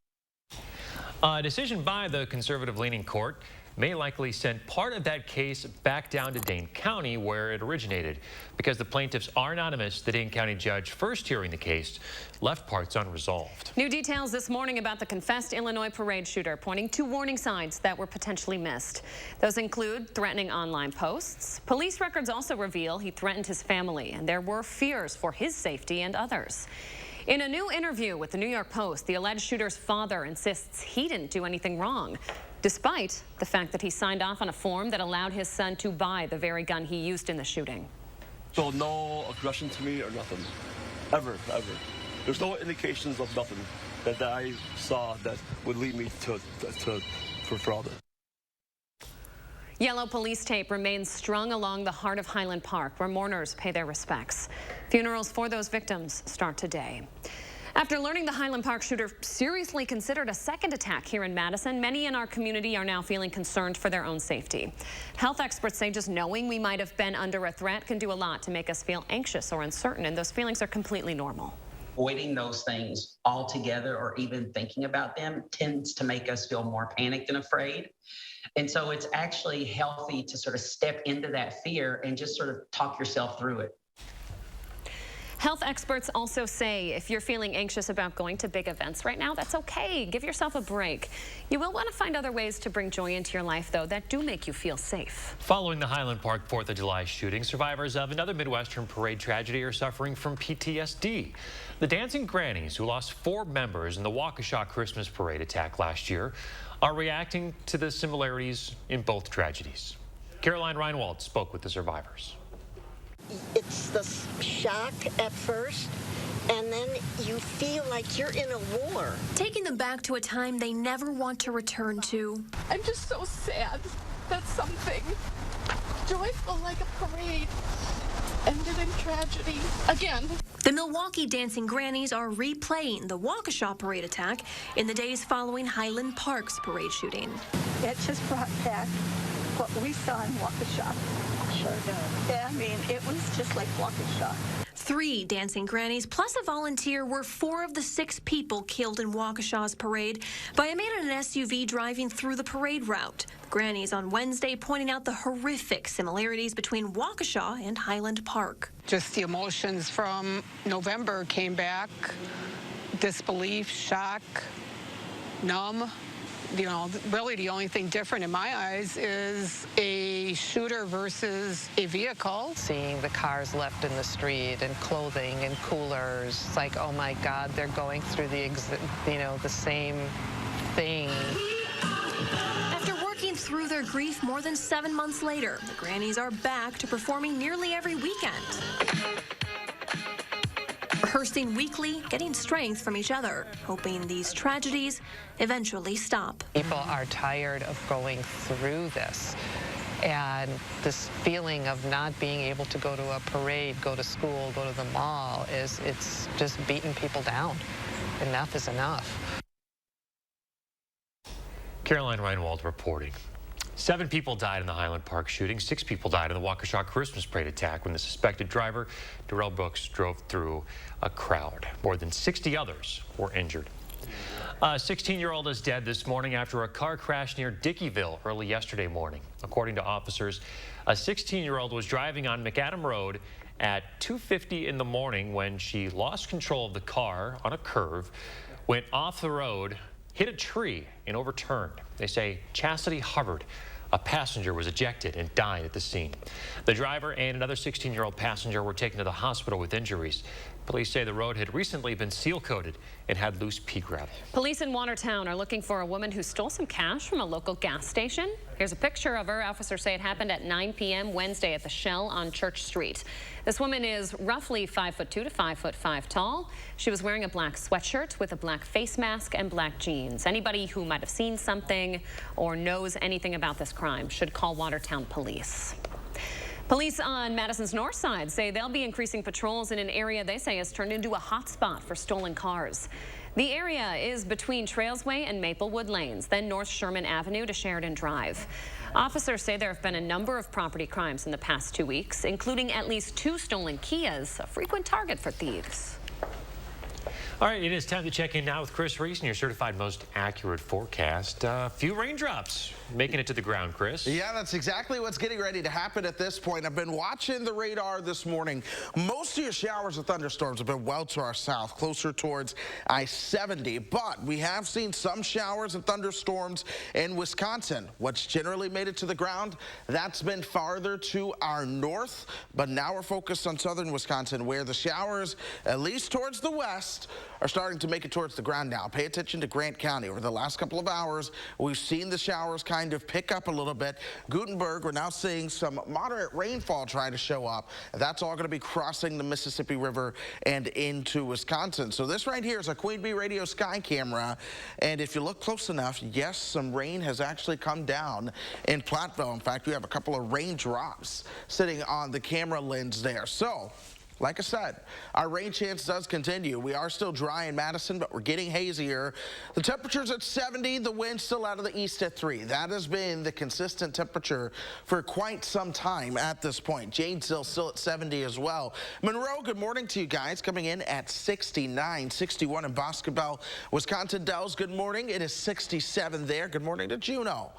A decision by the conservative-leaning court may likely send part of that case back down to Dane County, where it originated. Because the plaintiffs are anonymous, the Dane County judge first hearing the case left parts unresolved. New details this morning about the confessed Illinois parade shooter, pointing to warning signs that were potentially missed. Those include threatening online posts. Police records also reveal he threatened his family, and there were fears for his safety and others. In a new interview with the New York Post, the alleged shooter's father insists he didn't do anything wrong, despite the fact that he signed off on a form that allowed his son to buy the very gun he used in the shooting. So no aggression to me or nothing, ever. There's no indications of nothing that I saw that would lead me for fraud. Yellow police tape remains strung along the heart of Highland Park, where mourners pay their respects. Funerals for those victims start today. After learning the Highland Park shooter seriously considered a second attack here in Madison, many in our community are now feeling concerned for their own safety. Health experts say just knowing we might have been under a threat can do a lot to make us feel anxious or uncertain, and those feelings are completely normal. Avoiding those things altogether or even thinking about them tends to make us feel more panicked and afraid. And so it's actually healthy to sort of step into that fear and just sort of talk yourself through it. Health experts also say if you're feeling anxious about going to big events right now, that's okay. Give yourself a break. You will want to find other ways to bring joy into your life, though, that do make you feel safe. Following the Highland Park 4th of July shooting, survivors of another Midwestern parade tragedy are suffering from PTSD. The Dancing Grannies, who lost 4 members in the Waukesha Christmas parade attack last year, are reacting to the similarities in both tragedies. Caroline Reinwald spoke with the survivors. It's the shock at first, and then you feel like you're in a war. Taking them back to a time they never want to return to. I'm just so sad that something joyful like a parade ended in tragedy again. The Milwaukee Dancing Grannies are replaying the Waukesha parade attack in the days following Highland Park's parade shooting. It just brought back what we saw in Waukesha. Sure does. Yeah, I mean, it was just like Waukesha. 3 dancing grannies plus a volunteer were 4 of the 6 people killed in Waukesha's parade by a man in an SUV driving through the parade route. The grannies on Wednesday pointing out the horrific similarities between Waukesha and Highland Park. Just the emotions from November came back. Disbelief, shock, numb. You know, really the only thing different in my eyes is a shooter versus a vehicle. Seeing the cars left in the street and clothing and coolers, it's like, oh my God, they're going through the same thing. After working through their grief more than 7 months later, the Grannies are back to performing nearly every weekend. Rehearsing weekly, getting strength from each other, hoping these tragedies eventually stop. People are tired of going through this. And this feeling of not being able to go to a parade, go to school, go to the mall, it's just beating people down. Enough is enough. Caroline Reinwald reporting. 7 people died in the Highland Park shooting. 6 people died in the Waukesha Christmas parade attack when the suspected driver, Darrell Brooks, drove through a crowd. More than 60 others were injured. A 16-year-old is dead this morning after a car crash near Dickeyville early yesterday morning. According to officers, a 16-year-old was driving on McAdam Road at 2:50 in the morning when she lost control of the car on a curve, went off the road, hit a tree, and overturned. They say Chastity Hubbard, a passenger, was ejected and died at the scene. The driver and another 16-year-old passenger were taken to the hospital with injuries. Police say the road had recently been seal-coated and had loose pea gravel. Police in Watertown are looking for a woman who stole some cash from a local gas station. Here's a picture of her. Officers say it happened at 9 p.m. Wednesday at the Shell on Church Street. This woman is roughly 5'2" to 5'5" tall. She was wearing a black sweatshirt with a black face mask and black jeans. Anybody who might have seen something or knows anything about this crime should call Watertown Police. Police on Madison's north side say they'll be increasing patrols in an area they say has turned into a hot spot for stolen cars. The area is between Trailsway and Maplewood Lanes, then North Sherman Avenue to Sheridan Drive. Officers say there have been a number of property crimes in the past 2 weeks, including at least 2 stolen Kias, a frequent target for thieves. All right, it is time to check in now with Chris Reese and your certified most accurate forecast. A few raindrops making it to the ground, Chris. Yeah, that's exactly what's getting ready to happen at this point. I've been watching the radar this morning. Most of your showers and thunderstorms have been well to our south, closer towards I-70, but we have seen some showers and thunderstorms in Wisconsin. What's generally made it to the ground, that's been farther to our north, but now we're focused on southern Wisconsin, where the showers, at least towards the west, are starting to make it towards the ground now. Pay attention to Grant County. Over the last couple of hours, we've seen the showers kind of pick up a little bit. Gutenberg, we're now seeing some moderate rainfall trying to show up. That's all going to be crossing the Mississippi River and into Wisconsin. So this right here is a Queen Bee Radio sky camera. And if you look close enough, yes, some rain has actually come down in Platteville. In fact, we have a couple of raindrops sitting on the camera lens there. So, like I said, our rain chance does continue. We are still dry in Madison, but we're getting hazier. The temperature's at 70, the wind still out of the east at 3. That has been the consistent temperature for quite some time at this point. Janesville still at 70 as well. Monroe, good morning to you guys. Coming in at 69, 61 in Boscobel. Wisconsin Dells, good morning. It is 67 there. Good morning to Juneau.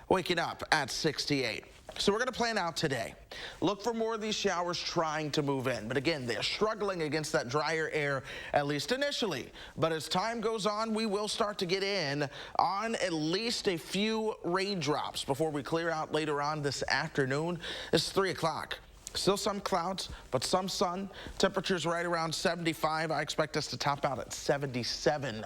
Waking up at 68. So we're going to plan out today. Look for more of these showers trying to move in. But again, they're struggling against that drier air, at least initially. But as time goes on, we will start to get in on at least a few raindrops before we clear out later on this afternoon. It's 3 o'clock. Still some clouds, but some sun. Temperatures right around 75. I expect us to top out at 77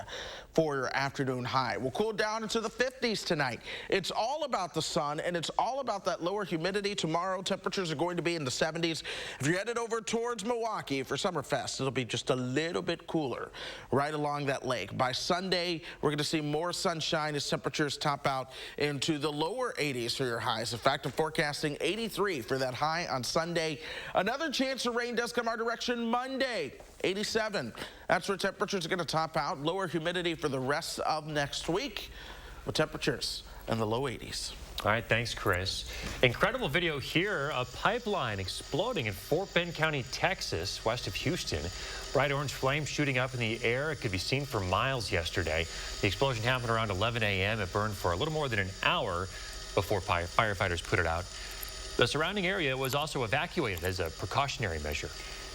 for your afternoon high. We'll cool down into the 50s tonight. It's all about the sun, and it's all about that lower humidity. Tomorrow, temperatures are going to be in the 70s. If you're headed over towards Milwaukee for Summerfest, it'll be just a little bit cooler right along that lake. By Sunday, we're going to see more sunshine as temperatures top out into the lower 80s for your highs. In fact, I'm forecasting 83 for that high on Sunday. Another chance of rain does come our direction Monday. 87. That's where temperatures are going to top out. Lower humidity for the rest of next week with temperatures in the low 80s. All right, thanks, Chris. Incredible video here. A pipeline exploding in Fort Bend County, Texas, west of Houston. Bright orange flames shooting up in the air. It could be seen for miles yesterday. The explosion happened around 11 a.m. It burned for a little more than an hour before firefighters put it out. The surrounding area was also evacuated as a precautionary measure.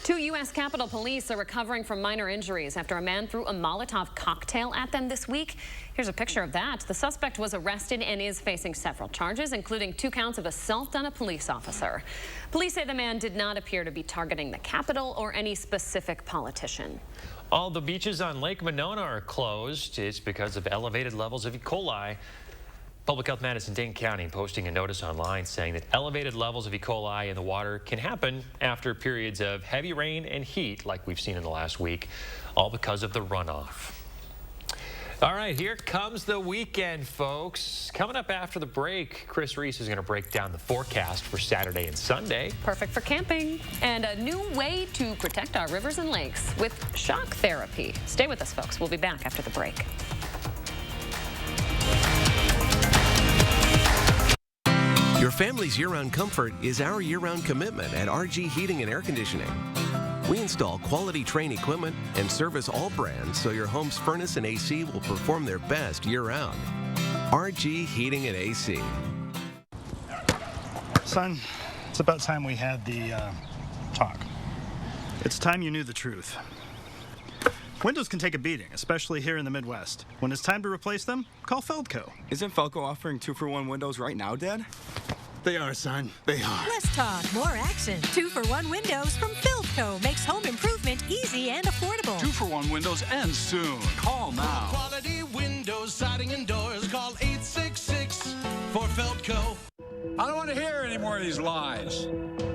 Two U.S. Capitol Police are recovering from minor injuries after a man threw a Molotov cocktail at them this week. Here's a picture of that. The suspect was arrested and is facing several charges, including 2 counts of assault on a police officer. Police say the man did not appear to be targeting the Capitol or any specific politician. All the beaches on Lake Monona are closed. It's because of elevated levels of E. coli. Public Health Madison Dane County posting a notice online saying that elevated levels of E. coli in the water can happen after periods of heavy rain and heat like we've seen in the last week, all because of the runoff. All right, here comes the weekend, folks. Coming up after the break, Chris Reese is going to break down the forecast for Saturday and Sunday. Perfect for camping and a new way to protect our rivers and lakes with shock therapy. Stay with us, folks. We'll be back after the break. Your family's year-round comfort is our year-round commitment at RG Heating and Air Conditioning. We install quality Trane equipment and service all brands so your home's furnace and AC will perform their best year-round. RG Heating and AC. Son, it's about time we had the talk. It's time you knew the truth. Windows can take a beating, especially here in the Midwest. When it's time to replace them, call Feldco. Isn't Feldco offering 2-for-1 windows right now, Dad? They are, son. They are. Less talk, more action. 2-for-1 windows from Feldco makes home improvement easy and affordable. 2-for-1 windows ends soon. Call now. Quality windows, siding, and doors. Call 866 for Feldco. I don't want to hear any more of these lies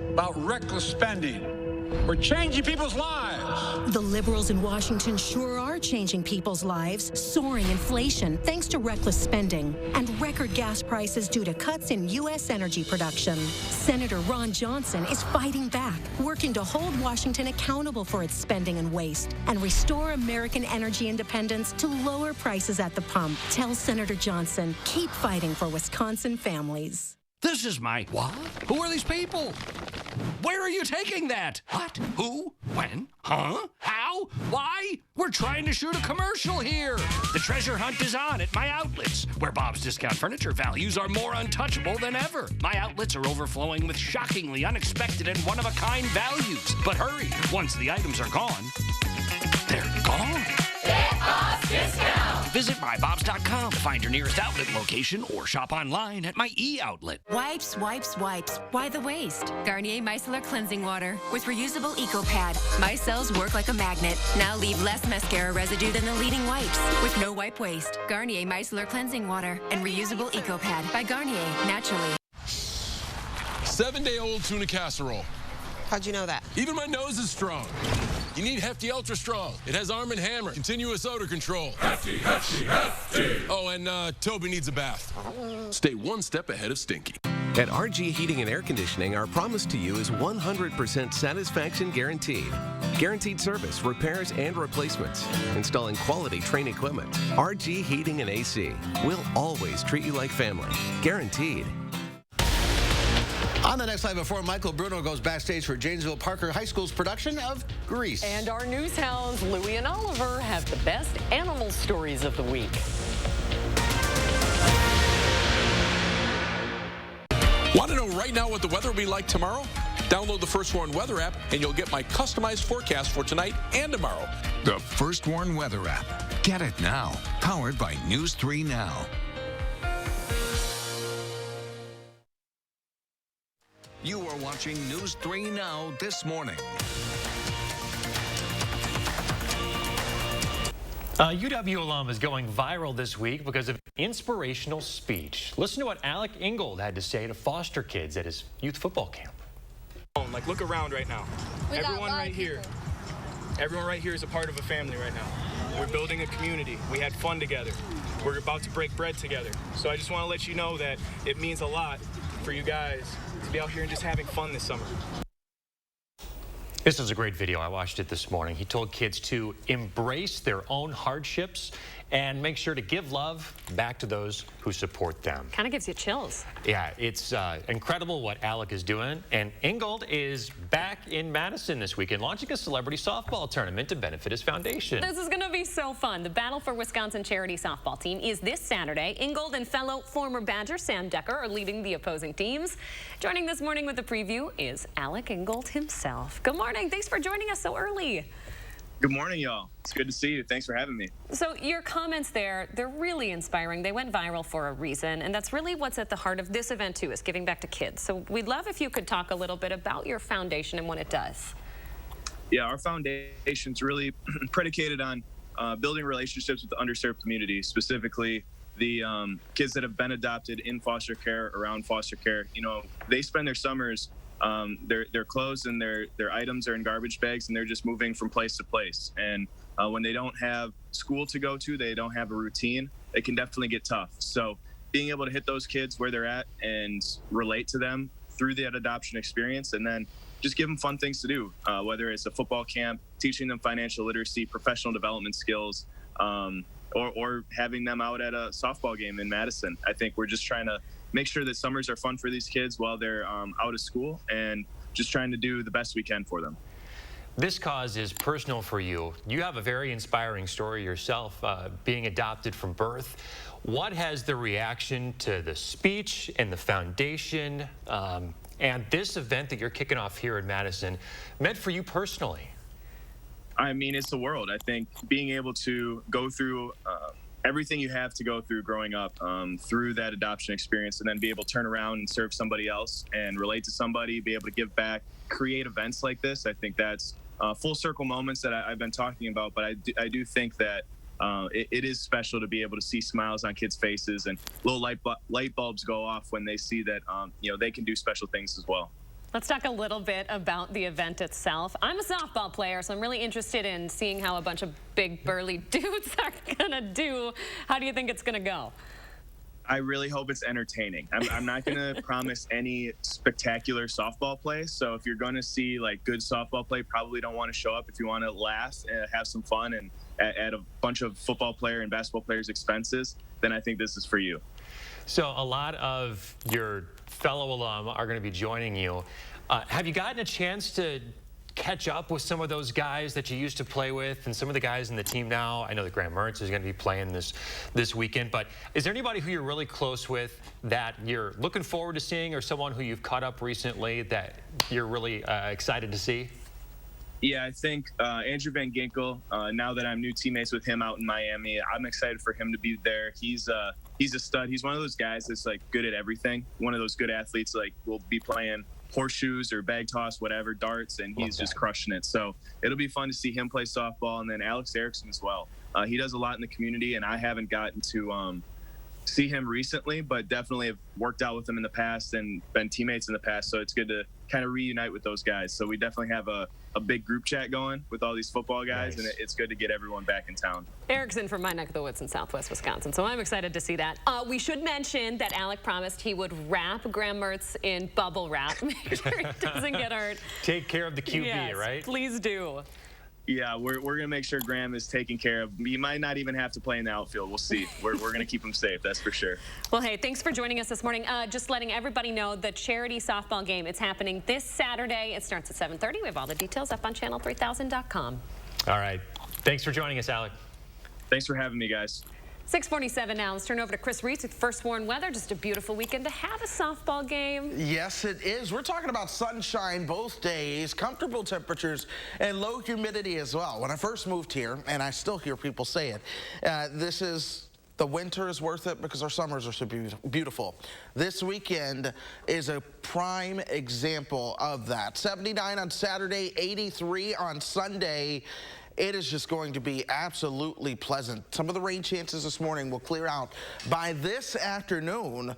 about reckless spending. We're changing people's lives. The liberals in Washington sure are changing people's lives. Soaring inflation thanks to reckless spending and record gas prices due to cuts in U.S. energy production. Senator Ron Johnson is fighting back, working to hold Washington accountable for its spending and waste and restore American energy independence to lower prices at the pump. Tell Senator Johnson, keep fighting for Wisconsin families. This is my what? Who are these people? Where are you taking that? What? Who? When? Huh? How? Why? We're trying to shoot a commercial here. The treasure hunt is on at my outlets, where Bob's Discount Furniture values are more untouchable than ever. My outlets are overflowing with shockingly unexpected and one-of-a-kind values. But hurry, once the items are gone, they're gone. Get Bob's Discount. Visit mybobs.com to find your nearest outlet location or shop online at my e-outlet. Wipes, wipes, wipes. Why the waste? Garnier Micellar Cleansing Water with reusable EcoPad. Micelles work like a magnet. Now leave less mascara residue than the leading wipes. With no wipe waste. Garnier Micellar Cleansing Water and reusable EcoPad by Garnier, naturally. 7-day-old tuna casserole. How'd you know that? Even my nose is strong. You need Hefty Ultra Strong. It has Arm & Hammer, continuous odor control. Hefty, hefty, hefty. Oh, and Toby needs a bath. Stay one step ahead of Stinky. At RG Heating and Air Conditioning, our promise to you is 100% satisfaction guaranteed. Guaranteed service, repairs, and replacements. Installing quality Trane equipment. RG Heating and AC. We'll always treat you like family. Guaranteed. On the next Live Before, Michael Bruno goes backstage for Janesville Parker High School's production of Grease. And our news hounds, Louie and Oliver, have the best animal stories of the week. Want to know right now what the weather will be like tomorrow? Download the First Warn Weather app, and you'll get my customized forecast for tonight and tomorrow. The First Warn Weather app. Get it now. Powered by News 3 Now. You are watching News 3 Now this morning. A UW alum is going viral this week because of inspirational speech. Listen to what Alec Ingold had to say to foster kids at his youth football camp. Like, look around right now. Everyone right here is a part of a family right now. We're building a community. We had fun together. We're about to break bread together. So I just want to let you know that it means a lot for you guys to be out here and just having fun this summer. This is a great video. I watched it this morning. He told kids to embrace their own hardships and make sure to give love back to those who support them. Kind of gives you chills. Yeah, it's incredible what Alec is doing. And Ingold is back in Madison this weekend, launching a celebrity softball tournament to benefit his foundation. This is going to be so fun. The Battle for Wisconsin charity softball team is this Saturday. Ingold and fellow former Badger Sam Decker are leading the opposing teams. Joining this morning with the preview is Alec Ingold himself. Good morning. Thanks for joining us so early. Good morning, y'all. It's good to see you. Thanks for having me. So your comments there, they're really inspiring. They went viral for a reason, and that's really what's at the heart of this event, too, is giving back to kids. So we'd love if you could talk a little bit about your foundation and what it does. Yeah, our foundation's really predicated on building relationships with the underserved community, specifically the kids that have been adopted in foster care, around foster care. You know, they spend their summers their clothes and their items are in garbage bags, and they're just moving from place to place. And when they don't have school to go to, they don't have a routine, it can definitely get tough. So being able to hit those kids where they're at and relate to them through that adoption experience, and then just give them fun things to do, whether it's a football camp, teaching them financial literacy, professional development skills, or having them out at a softball game in Madison. I think we're just trying to make sure that summers are fun for these kids while they're out of school, and just trying to do the best we can for them. This cause is personal for you. You have a very inspiring story yourself, being adopted from birth. What has the reaction to the speech and the foundation and this event that you're kicking off here in Madison meant for you personally? I mean, it's the world. I think being able to go through everything you have to go through growing up through that adoption experience, and then be able to turn around and serve somebody else and relate to somebody, be able to give back, create events like this. I think that's full circle moments that I've been talking about, but I do think that it is special to be able to see smiles on kids' faces, and little light bulbs go off when they see that you know, they can do special things as well. Let's talk a little bit about the event itself. I'm a softball player, so I'm really interested in seeing how a bunch of big burly dudes are gonna do. How do you think it's gonna go? I really hope it's entertaining. I'm not gonna promise any spectacular softball play. So if you're gonna see like good softball play, probably don't want to show up. If you want to laugh and have some fun and at a bunch of football player and basketball players' expenses, then I think this is for you. So a lot of your fellow alum are going to be joining you. Have you gotten a chance to catch up with some of those guys that you used to play with and some of the guys in the team now? I know that Graham Mertz is going to be playing this weekend, but is there anybody who you're really close with that you're looking forward to seeing, or someone who you've caught up recently that you're really excited to see? Yeah, I think Andrew Van Ginkel, now that I'm new teammates with him out in Miami, I'm excited for him to be there. He's a stud. He's one of those guys that's like good at everything. One of those good athletes, like will be playing horseshoes or bag toss, whatever, darts, and he's just crushing it. So it'll be fun to see him play softball. And then Alex Erickson as well. He does a lot in the community, and I haven't gotten to see him recently, but definitely have worked out with him in the past and been teammates in the past. So it's good to kind of reunite with those guys. So we definitely have a big group chat going with all these football guys, and it's good to get everyone back in town. Erickson from my neck of the woods in Southwest Wisconsin, so I'm excited to see that. We should mention that Alec promised he would wrap Graham Mertz in bubble wrap. Make sure he doesn't get hurt. Take care of the QB, yes, right? Please do. Yeah, we're going to make sure Graham is taken care of. He might not even have to play in the outfield. We'll see. We're going to keep him safe, that's for sure. Well, hey, thanks for joining us this morning. Just letting everybody know the charity softball game, it's happening this Saturday. It starts at 7:30. We have all the details up on channel3000.com. All right. Thanks for joining us, Alec. Thanks for having me, guys. 6:47 now. Let's turn over to Chris Reese with First Warn Weather. Just a beautiful weekend to have a softball game. Yes, it is. We're talking about sunshine both days, comfortable temperatures, and low humidity as well. When I first moved here, and I still hear people say it, the winter is worth it because our summers are so beautiful. This weekend is a prime example of that. 79 on Saturday, 83 on Sunday. It is just going to be absolutely pleasant. Some of the rain chances this morning will clear out by this afternoon.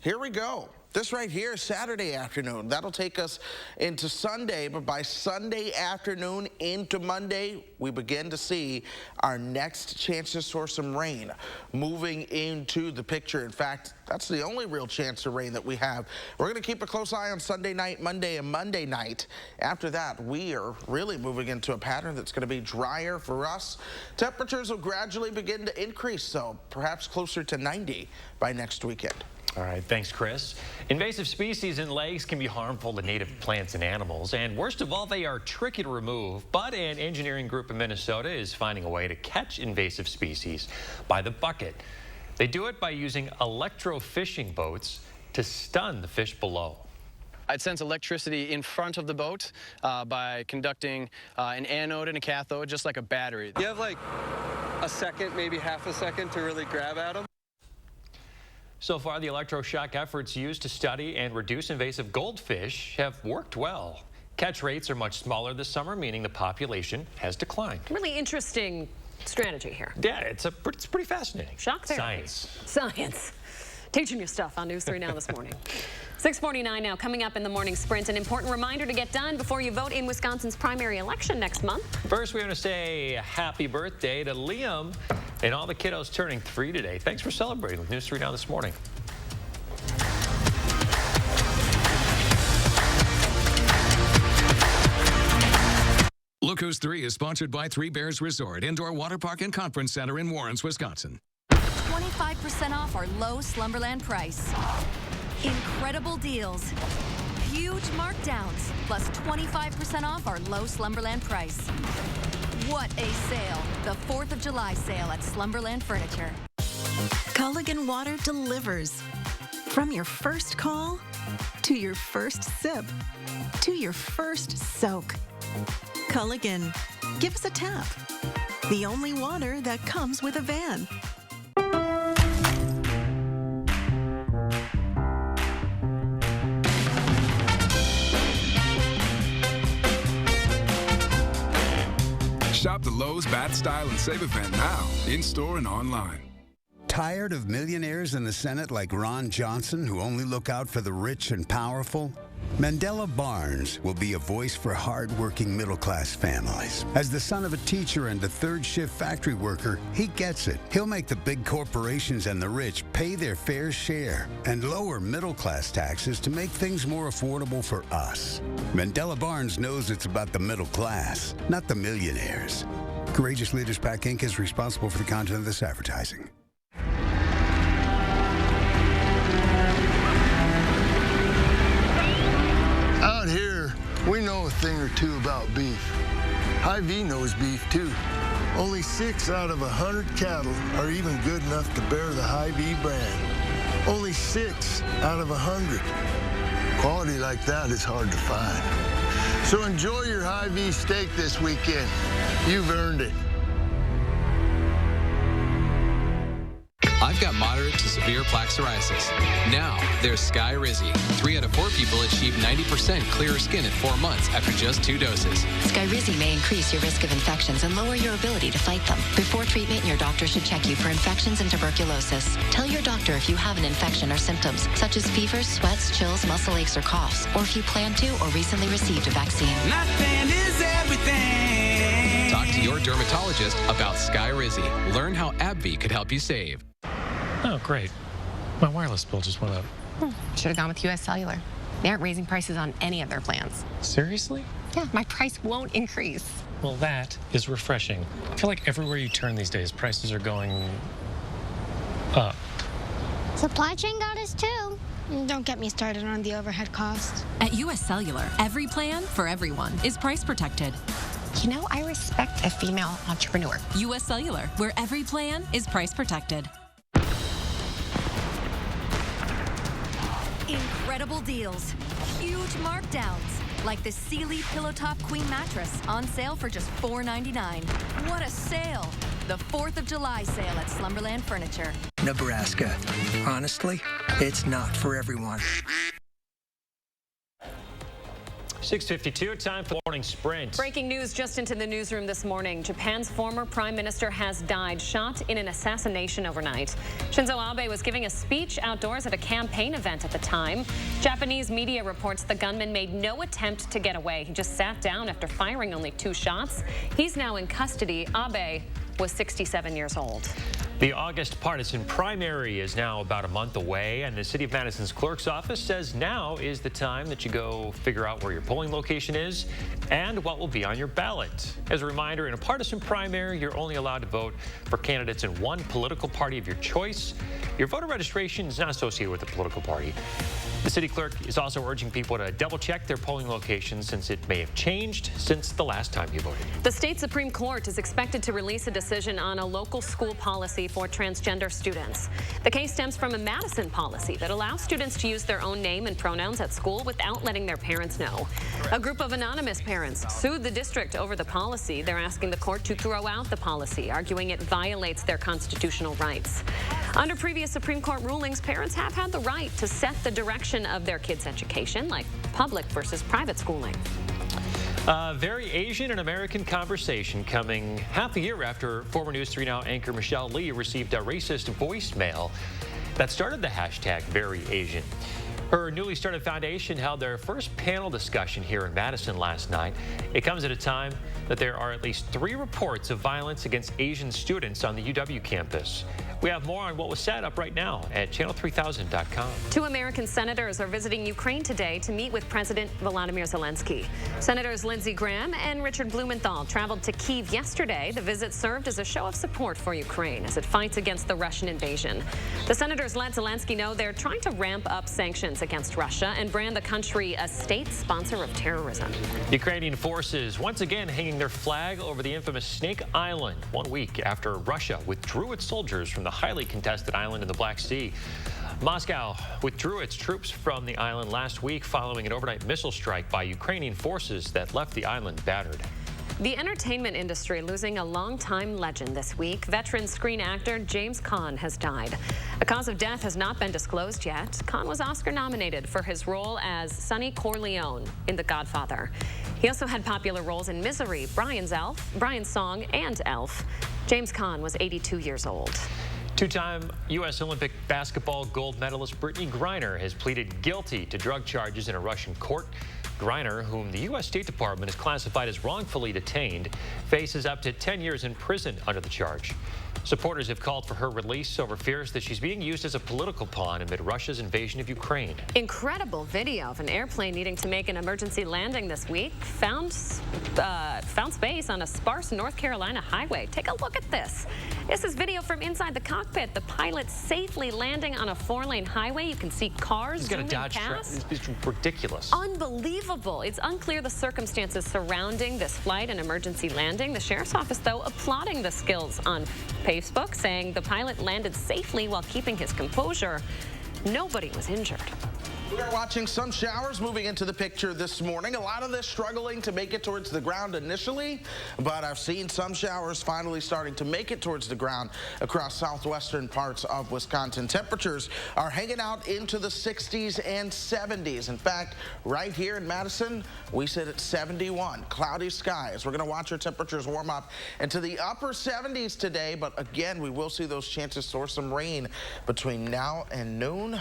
Here we go. This right here is Saturday afternoon. That'll take us into Sunday, but by Sunday afternoon into Monday, we begin to see our next chances for some rain moving into the picture. In fact, that's the only real chance of rain that we have. We're going to keep a close eye on Sunday night, Monday, and Monday night. After that, we are really moving into a pattern that's going to be drier for us. Temperatures will gradually begin to increase, so perhaps closer to 90 by next weekend. All right, thanks, Chris. Invasive species in lakes can be harmful to native plants and animals, and worst of all, they are tricky to remove. But an engineering group in Minnesota is finding a way to catch invasive species by the bucket. They do it by using electro-fishing boats to stun the fish below. I'd sense electricity in front of the boat by conducting an anode and a cathode, just like a battery. You have like a second, maybe half a second to really grab at them. So far, the electroshock efforts used to study and reduce invasive goldfish have worked well. Catch rates are much smaller this summer, meaning the population has declined. Really interesting strategy here. Yeah, it's pretty fascinating. Shock therapy. Science. Teaching you stuff on News 3 Now this morning. 6:49 now. Coming up in the morning sprint, an important reminder to get done before you vote in Wisconsin's primary election next month. First, we want to say happy birthday to Liam and all the kiddos turning 3 today. Thanks for celebrating with News 3 Now this morning. Look Who's 3 is sponsored by Three Bears Resort, Indoor Water Park and Conference Center in Warrens, Wisconsin. 25% off our low Slumberland price. Incredible deals. Huge markdowns, plus 25% off our low Slumberland price. What a sale. The 4th of July sale at Slumberland Furniture. Culligan Water delivers. From your first call, to your first sip, to your first soak. Culligan, give us a tap. The only water that comes with a van. Shop the Lowe's Bat Style and Save event now, in-store and online. Tired of millionaires in the Senate like Ron Johnson who only look out for the rich and powerful? Mandela Barnes will be a voice for hard-working middle-class families. As the son of a teacher and a third-shift factory worker, he gets it. He'll make the big corporations and the rich pay their fair share and lower middle-class taxes to make things more affordable for us. Mandela Barnes knows it's about the middle class, not the millionaires. Courageous Leaders PAC Inc. is responsible for the content of this advertising. Out here, we know a thing or two about beef. Hy-Vee knows beef too. Only 6 out of 100 cattle are even good enough to bear the Hy-Vee brand. Only 6 out of 100. Quality like that is hard to find. So enjoy your Hy-Vee steak this weekend. You've earned it. I've got moderate to severe plaque psoriasis. Now, there's Skyrizi. 3 out of 4 people achieve 90% clearer skin at 4 months after just 2 doses. Skyrizi may increase your risk of infections and lower your ability to fight them. Before treatment, your doctor should check you for infections and tuberculosis. Tell your doctor if you have an infection or symptoms, such as fevers, sweats, chills, muscle aches, or coughs, or if you plan to or recently received a vaccine. Nothing is everything. Talk to your dermatologist about Skyrizi. Learn how AbbVie could help you save. Oh, great. My wireless bill just went up. Should have gone with US Cellular. They aren't raising prices on any of their plans. Seriously? Yeah, my price won't increase. Well, that is refreshing. I feel like everywhere you turn these days, prices are going up. Supply chain got us too. Don't get me started on the overhead cost. At US Cellular, every plan for everyone is price protected. You know, I respect a female entrepreneur. US Cellular, where every plan is price protected. Incredible deals. Huge markdowns. Like the Sealy Pillow Top Queen mattress on sale for just $4.99. What a sale. The 4th of July sale at Slumberland Furniture. Nebraska. Honestly, it's not for everyone. 6:52, time for morning sprint. Breaking news just into the newsroom this morning. Japan's former prime minister has died, shot in an assassination overnight. Shinzo Abe was giving a speech outdoors at a campaign event at the time. Japanese media reports the gunman made no attempt to get away. He just sat down after firing only 2 shots. He's now in custody. Abe was 67 years old. The August partisan primary is now about a month away, and the City of Madison's clerk's office says now is the time that you go figure out where your polling location is and what will be on your ballot. As a reminder, in a partisan primary, you're only allowed to vote for candidates in one political party of your choice. Your voter registration is not associated with a political party. The city clerk is also urging people to double-check their polling locations since it may have changed since the last time you voted. The state Supreme Court is expected to release a decision on a local school policy for transgender students. The case stems from a Madison policy that allows students to use their own name and pronouns at school without letting their parents know. A group of anonymous parents sued the district over the policy. They're asking the court to throw out the policy, arguing it violates their constitutional rights. Under previous Supreme Court rulings, parents have had the right to set the direction of their kids' education, like public versus private schooling. A very Asian and American conversation coming half a year after former News 3 Now anchor Michelle Lee received a racist voicemail that started the hashtag Very Asian. Her newly started foundation held their first panel discussion here in Madison last night. It comes at a time that there are at least 3 reports of violence against Asian students on the UW campus. We have more on what was set up right now at channel3000.com. 2 American senators are visiting Ukraine today to meet with President Volodymyr Zelensky. Senators Lindsey Graham and Richard Blumenthal traveled to Kyiv yesterday. The visit served as a show of support for Ukraine as it fights against the Russian invasion. The senators let Zelensky know they're trying to ramp up sanctions against Russia and brand the country a state sponsor of terrorism. Ukrainian forces once again hanging their flag over the infamous Snake Island 1 week after Russia withdrew its soldiers from the highly contested island in the Black Sea. Moscow withdrew its troops from the island last week following an overnight missile strike by Ukrainian forces that left the island battered. The entertainment industry losing a longtime legend this week. Veteran screen actor James Caan has died. A cause of death has not been disclosed yet. Caan was Oscar nominated for his role as Sonny Corleone in The Godfather. He also had popular roles in Misery, Brian's Song, and Elf. James Caan was 82 years old. 2-time U.S. Olympic basketball gold medalist Brittany Griner has pleaded guilty to drug charges in a Russian court. Griner, whom the U.S. State Department has classified as wrongfully detained, faces up to 10 years in prison under the charge. Supporters have called for her release over fears that she's being used as a political pawn amid Russia's invasion of Ukraine. Incredible video of an airplane needing to make an emergency landing this week found space on a sparse North Carolina highway. Take a look at this. This is video from inside the cockpit. The pilot safely landing on a 4-lane highway. You can see cars zooming past. It's ridiculous. Unbelievable. It's unclear the circumstances surrounding this flight and emergency landing. The sheriff's office, though, applauding the skills on Facebook, saying the pilot landed safely while keeping his composure. Nobody was injured. We are watching some showers moving into the picture this morning. A lot of this struggling to make it towards the ground initially, but I've seen some showers finally starting to make it towards the ground across southwestern parts of Wisconsin. Temperatures are hanging out into the 60s and 70s. In fact, right here in Madison, we sit at 71. Cloudy skies. We're going to watch our temperatures warm up into the upper 70s today, but again, we will see those chances for some rain between now and noon.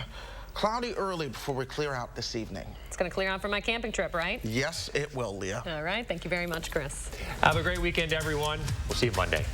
Cloudy early before we clear out this evening. It's going to clear out for my camping trip, right? Yes, it will, Leah. All right. Thank you very much, Chris. Have a great weekend, everyone. We'll see you Monday.